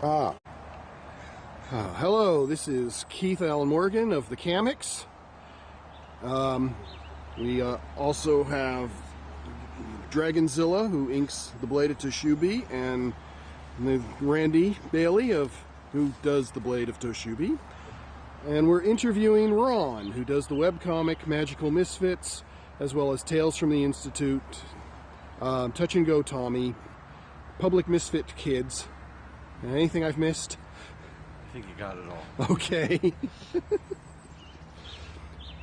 Ah. Hello, this is Keith Allen Morgan of the Comics. We also have Dragonzilla, who inks the Blade of Toshubi, and Randy Bailey, who does the Blade of Toshubi. And we're interviewing Ron, who does the webcomic Magical Misfits, as well as Tales from the Institute, Touch and Go Tommy, Public Misfit Kids. Anything I've missed? I think you got it all. Okay.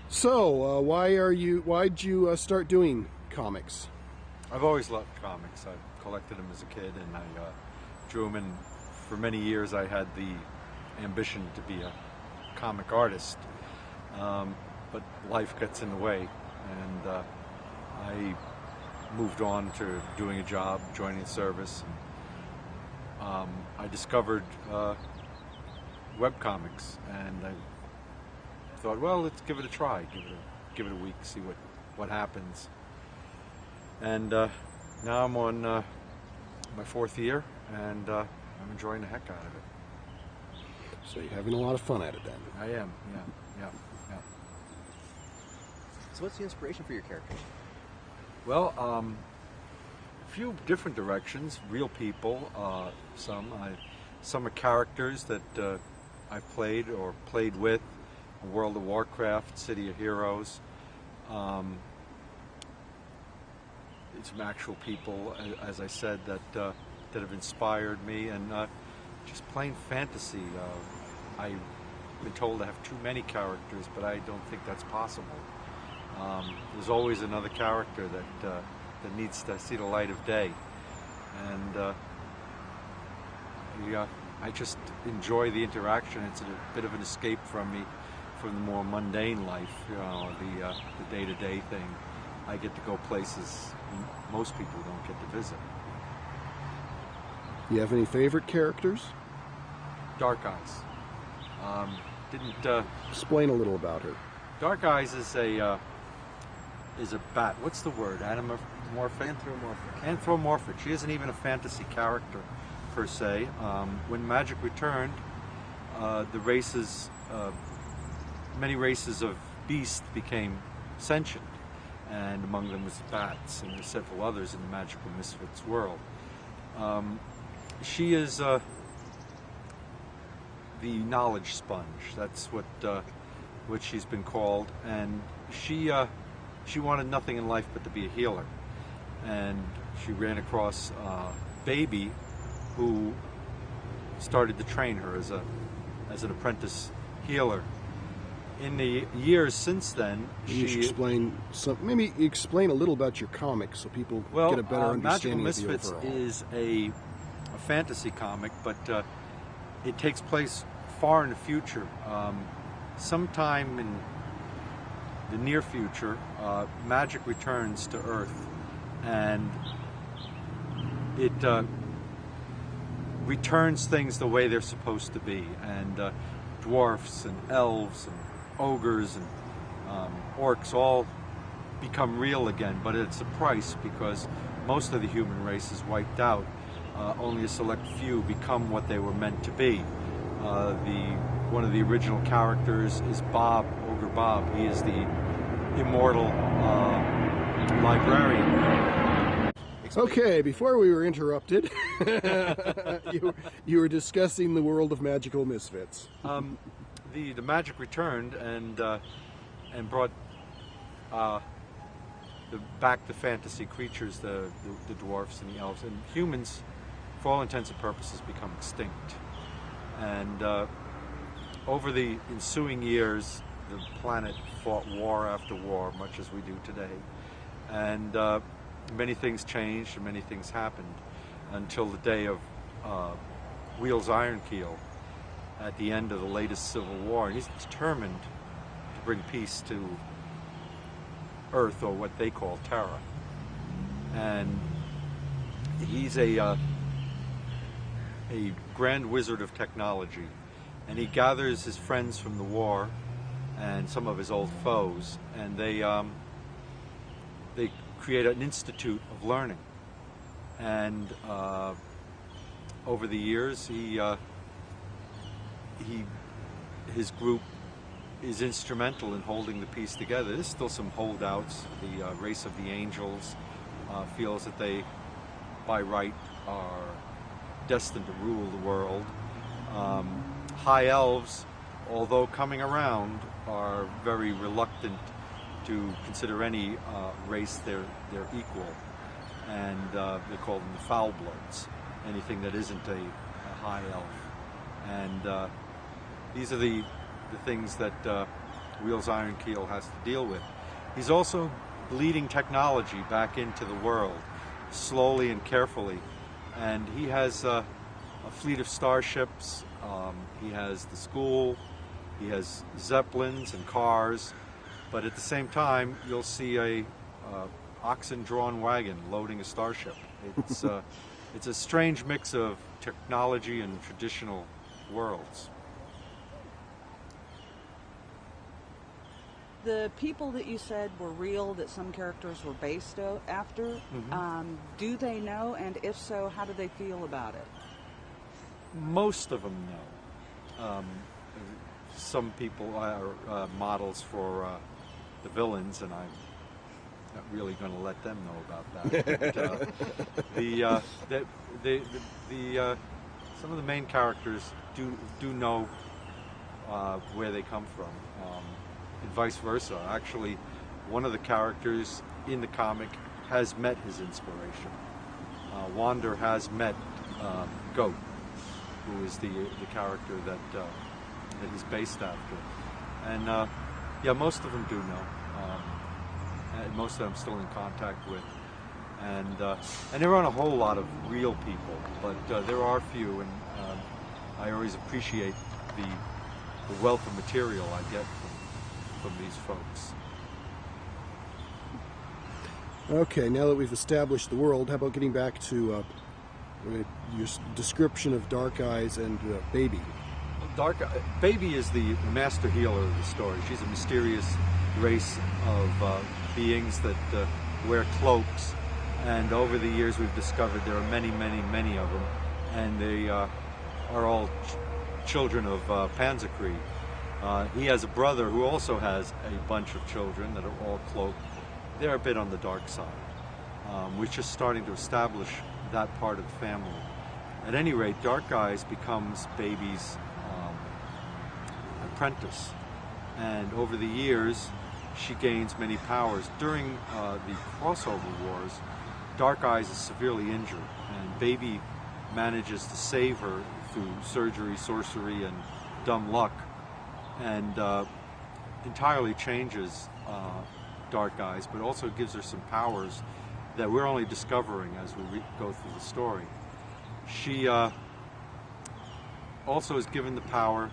So, why'd you start doing comics? I've always loved comics. I collected them as a kid, and I drew them. And for many years, I had the ambition to be a comic artist, but life gets in the way, and I moved on to doing a job, joining the service. And, I discovered webcomics, and I thought, well, let's give it a try, give it a week, see what happens. And now I'm on my fourth year, and I'm enjoying the heck out of it. So you're having a lot of fun at it then? I am, yeah. So what's the inspiration for your characters? Well, a few different directions. Real people, some are characters that I've played or played with. World of Warcraft, City of Heroes. Some actual people, as I said, that have inspired me, and just plain fantasy. I've been told I have too many characters, but I don't think that's possible. There's always another character that needs to see the light of day, and I just enjoy the interaction. It's a bit of an escape from the more mundane life, the day-to-day thing. I get to go places most people don't get to visit. You have any favorite characters? Dark Eyes. Explain a little about her. Dark Eyes is a bat. What's the word? Anthropomorphic? Anthropomorphic. She isn't even a fantasy character per se. When magic returned, many races of beasts became sentient, and among them was the bats, and there's several others in the Magical Misfits world. She is the knowledge sponge. That's what she's been called, and she wanted nothing in life but to be a healer, and she ran across Baby, who started to train her as an apprentice healer. In the years since then, maybe explain a little about your comics so people get a better understanding of the overall. Magical Misfits is a fantasy comic, but it takes place far in the future. Sometime in the near future, magic returns to Earth, and it returns things the way they're supposed to be, and dwarfs and elves and ogres and orcs all become real again, but it's a price, because most of the human race is wiped out. Only a select few become what they were meant to be. One of the original characters is Bob, Ogre Bob. He is the immortal librarian. Okay, before we were interrupted, you were discussing the world of Magical Misfits. The magic returned and brought back the fantasy creatures, the dwarfs and the elves, and humans, for all intents and purposes, become extinct. And over the ensuing years, the planet fought war after war, much as we do today, and many things changed and many things happened until the day of Wheel's Ironkeel at the end of the latest civil war. And he's determined to bring peace to Earth, or what they call Terra. And he's a grand wizard of technology, and he gathers his friends from the war and some of his old foes, and they create an institute of learning. And over the years, his group is instrumental in holding the peace together. There's still some holdouts. The race of the angels feels that they, by right, are destined to rule the world. High elves, although coming around, are very reluctant to consider any race their equal, and they call them the foul bloods, anything that isn't a high elf. And these are the things that Wheels Iron Keel has to deal with. He's also bleeding technology back into the world, slowly and carefully, and he has a fleet of starships. He has the school, he has zeppelins and cars, but at the same time you'll see a oxen-drawn wagon loading a starship. It's a strange mix of technology and traditional worlds. The people that you said were real, that some characters were based after, do they know, and if so, how do they feel about it? Most of them know. Some people are models for the villains, and I'm not really going to let them know about that. But some of the main characters do know where they come from, and vice versa. Actually, one of the characters in the comic has met his inspiration. Wander has met Goat, who is the character that he's based after, and yeah, most of them do know. And most of them I'm still in contact with, and there aren't a whole lot of real people, but there are a few, and I always appreciate the wealth of material I get from these folks. Okay, now that we've established the world, how about getting back to your description of Dark Eyes and Baby? Baby is the master healer of the story. She's a mysterious race of beings that wear cloaks, and over the years we've discovered there are many, many, many of them, and they are all children of Panzerkrieg. He has a brother who also has a bunch of children that are all cloaked. They're a bit on the dark side. We're just starting to establish that part of the family. At any rate, Dark Eyes becomes Baby's apprentice, and over the years she gains many powers. During the crossover wars, Dark Eyes is severely injured, and Baby manages to save her through surgery, sorcery, and dumb luck, and entirely changes Dark Eyes, but also gives her some powers that we're only discovering as we go through the story. She also is given the power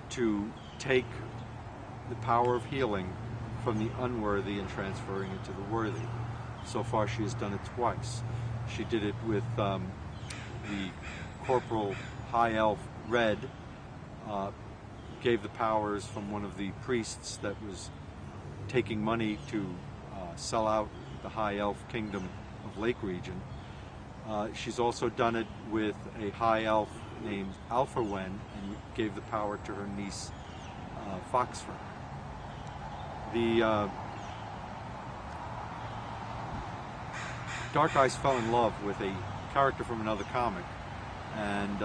to take the power of healing from the unworthy and transferring it to the worthy. So far she has done it twice. She did it with the Corporal High Elf Red, gave the powers from one of the priests that was taking money to sell out the High Elf Kingdom of Lake Region. She's also done it with a High Elf named Alpha Wen, and gave the power to her niece Foxfern. The Dark Eyes fell in love with a character from another comic, and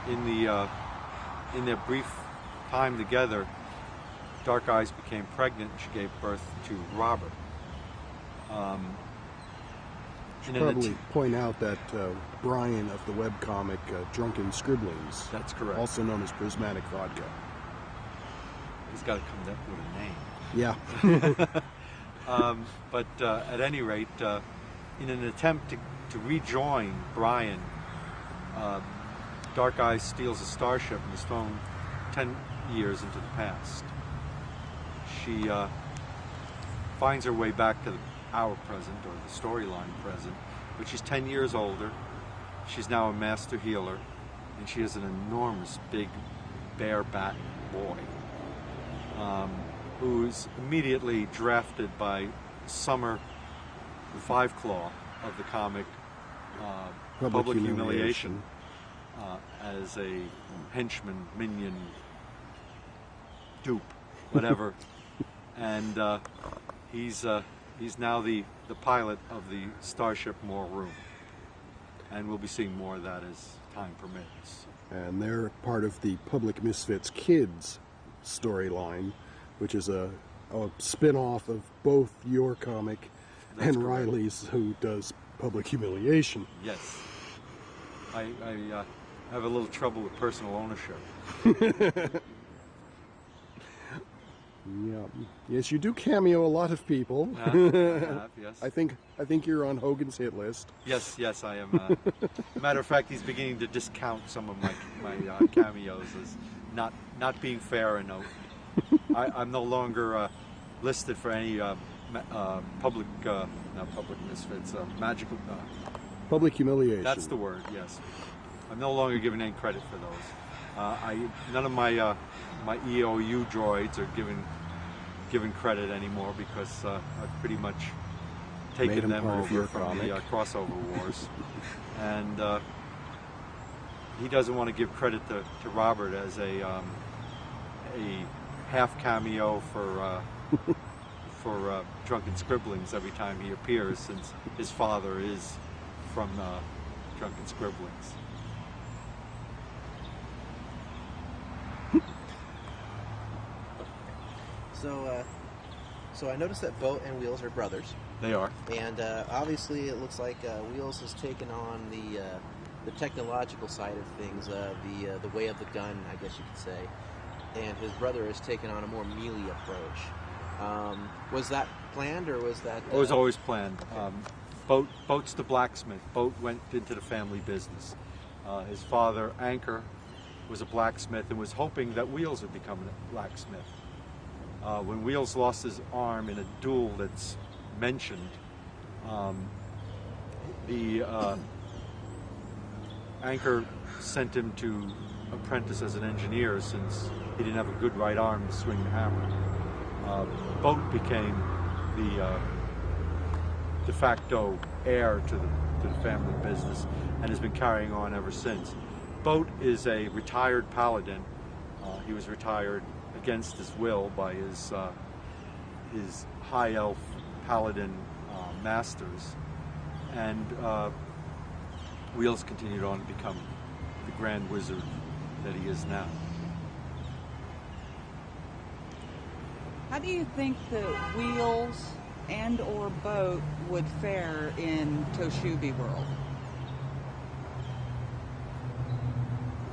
in their brief time together, Dark Eyes became pregnant and she gave birth to Robert. Should probably point out that Brian of the webcomic Drunken Scribblings, that's correct, also known as Prismatic Vodka. He's got to come up with a name. Yeah. But at any rate, in an attempt to rejoin Brian, Dark Eyes steals a starship and is thrown 10 years into the past. She finds her way back to our present, or the storyline present, but she's 10 years older. She's now a master healer, and she has an enormous big bareback boy who's immediately drafted by Summer, the Five Claw of the comic, Public humiliation as a henchman, minion, dupe, whatever. And he's now the pilot of the starship More Room. And we'll be seeing more of that as time permits. And they're part of the Public Misfits Kids storyline, which is a spin-off of both your comic That's and correct. Riley's, who does Public Humiliation. Yes. I have a little trouble with personal ownership. Yeah. Yes, you do cameo a lot of people. I have, yes. I think you're on Hogan's hit list. Yes, I am. Matter of fact, he's beginning to discount some of my cameos as not being fair enough. I'm no longer listed for any public, not public misfits, magical. Public Humiliation. That's the word. Yes, I'm no longer given any credit for those. None of my my EOU droids are given credit anymore because I've pretty much Made taken 'em them part of your over from comic. the crossover wars, and he doesn't want to give credit to Robert as a half cameo for Drunken Scribblings every time he appears, since his father is from Drunken Scribblings. So I noticed that Boat and Wheels are brothers, They are. and obviously it looks like Wheels has taken on the technological side of things, the way of the gun, I guess you could say, and his brother has taken on a more melee approach. Was that planned, or was that? It was always planned. Boat's the blacksmith. Boat went into the family business. His father, Anchor, was a blacksmith and was hoping that Wheels would become a blacksmith. When Wheels lost his arm in a duel that's mentioned, the Anchor sent him to apprentice as an engineer since he didn't have a good right arm to swing the hammer. Boat became the de facto heir to the family business and has been carrying on ever since. Boat is a retired paladin. He was retired against his will by his high elf paladin masters, and Wheels continued on to become the grand wizard that he is now. How do you think that Wheels and or Boat would fare in Toshubi world?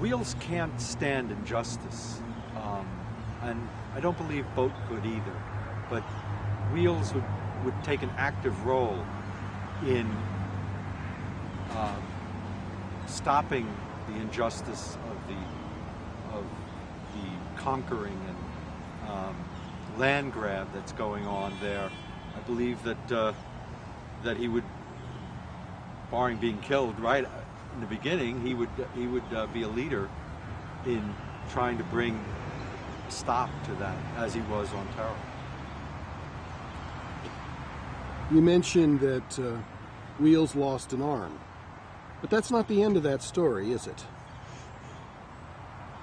Wheels can't stand injustice, and I don't believe Boat could either. But Wheels would take an active role in stopping the injustice of the conquering and land grab that's going on there. I believe that he would, barring being killed right in the beginning, he would be a leader in trying to bring a stop to that, as he was on Terra. You mentioned that Wheels lost an arm, but that's not the end of that story, is it?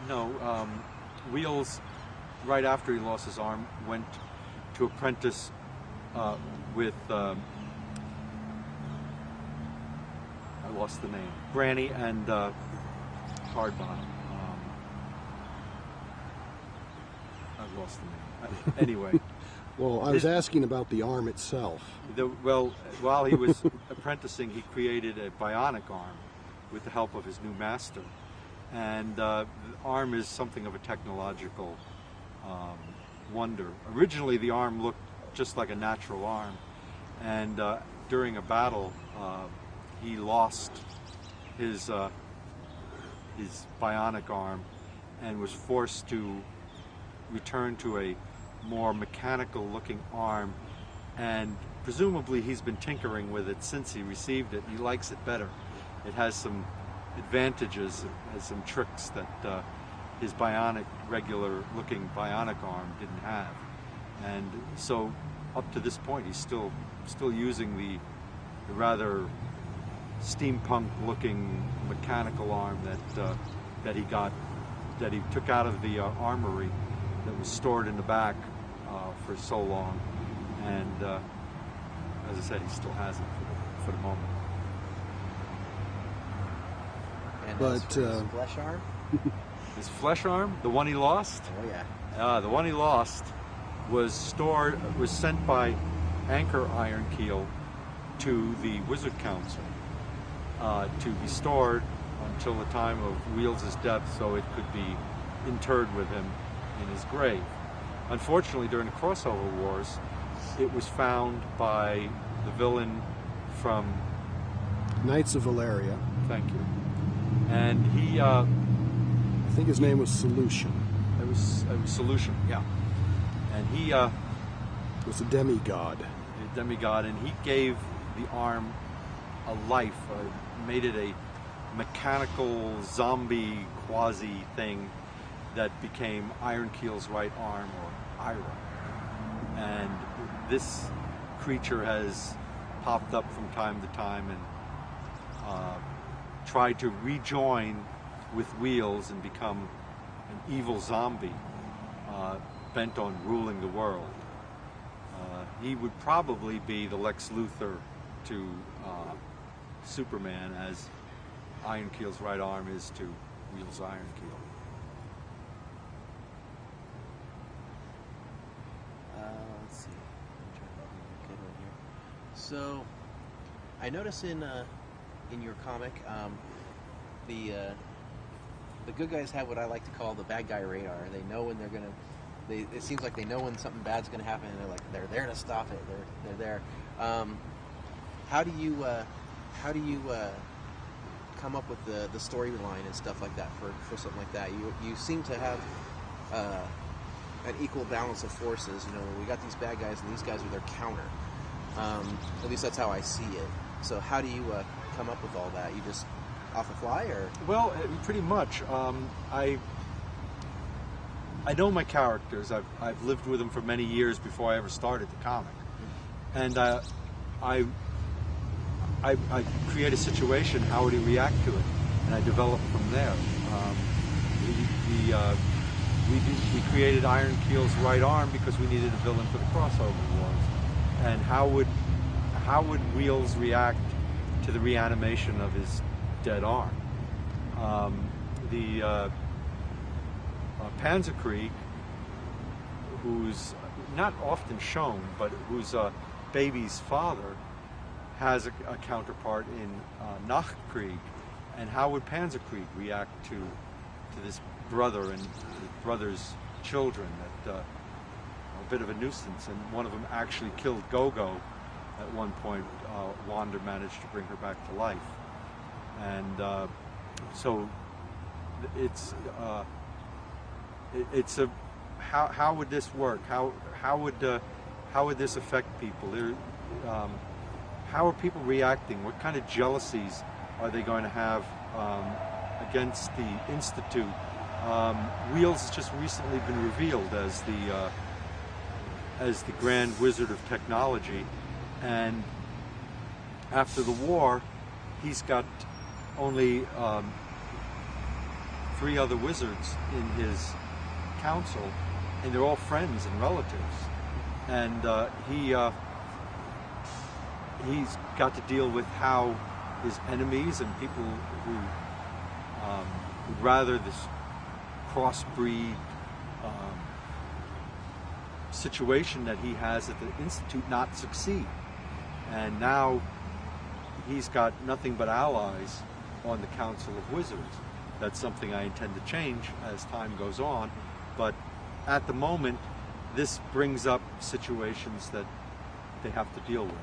No, Wheels, right after he lost his arm, went to apprentice with, I lost the name, Granny and Hardbottom. I've lost the name. Anyway. Well, I was asking about the arm itself. Well, while he was apprenticing, he created a bionic arm with the help of his new master. And the arm is something of a technological wonder. Originally, the arm looked just like a natural arm. And during a battle, he lost his bionic arm and was forced to return to a more mechanical looking arm, and presumably he's been tinkering with it since he received it. He likes it better. It has some advantages, it has some tricks that his regular looking bionic arm didn't have. And so up to this point he's still using the rather steampunk-looking mechanical arm that he took out of the armory that was stored in the back for so long, and as I said, he still has it for the moment. And But, as for his flesh arm? His flesh arm, the one he lost. Oh yeah. The one he lost was sent by Anchor Ironkeel to the Wizard Council to be stored until the time of Wheels' death, so it could be interred with him in his grave. Unfortunately, during the crossover wars, it was found by the villain from Knights of Valeria. Thank you, and he. I think his name was Solution. It was Solution, yeah, and he. Was a demigod. A demigod, and he gave the arm a life, made it a mechanical zombie quasi thing that became Ironkeel's right arm, or Ira. And this creature has popped up from time to time and tried to rejoin with Wheels and become an evil zombie bent on ruling the world. He would probably be the Lex Luthor to Superman, as Ironkeel's right arm is to Wheels' Ironkeel. Let's see. I'm trying to find a good one here. So, I notice in your comic, the good guys have what I like to call the bad guy radar. They know when they're gonna. It seems like they know when something bad's gonna happen, and they're there to stop it. They're there. How do you come up with the storyline and stuff like that for something like that? You seem to have an equal balance of forces. You know, we got these bad guys, and these guys are their counter. At least that's how I see it. So how do you come up with all that? You just off the fly, or? Well, pretty much. I know my characters. I've lived with them for many years before I ever started the comic, and I create a situation. How would he react to it? And I develop from there. We created Ironkeel's right arm because we needed a villain for the crossover wars. And how would Wheels react to the reanimation of his dead arm? Panzerkrieg, who's not often shown, but who's Baby's father, has a counterpart in Nachtkrieg. And how would Panzerkrieg react to this brother and his brother's children that are a bit of a nuisance? And one of them actually killed Gogo at one point. Wanda managed to bring her back to life. And so it's a how would this work? How would this affect people? How are people reacting? What kind of jealousies are they going to have against the Institute? Wheels has just recently been revealed as the Grand Wizard of Technology, and after the war, he's got only 3 other wizards in his council, and they're all friends and relatives. And he's got to deal with how his enemies and people who would rather this crossbreed situation that he has at the Institute not succeed. And now he's got nothing but allies on the Council of Wizards. That's something I intend to change as time goes on, but at the moment this brings up situations that they have to deal with.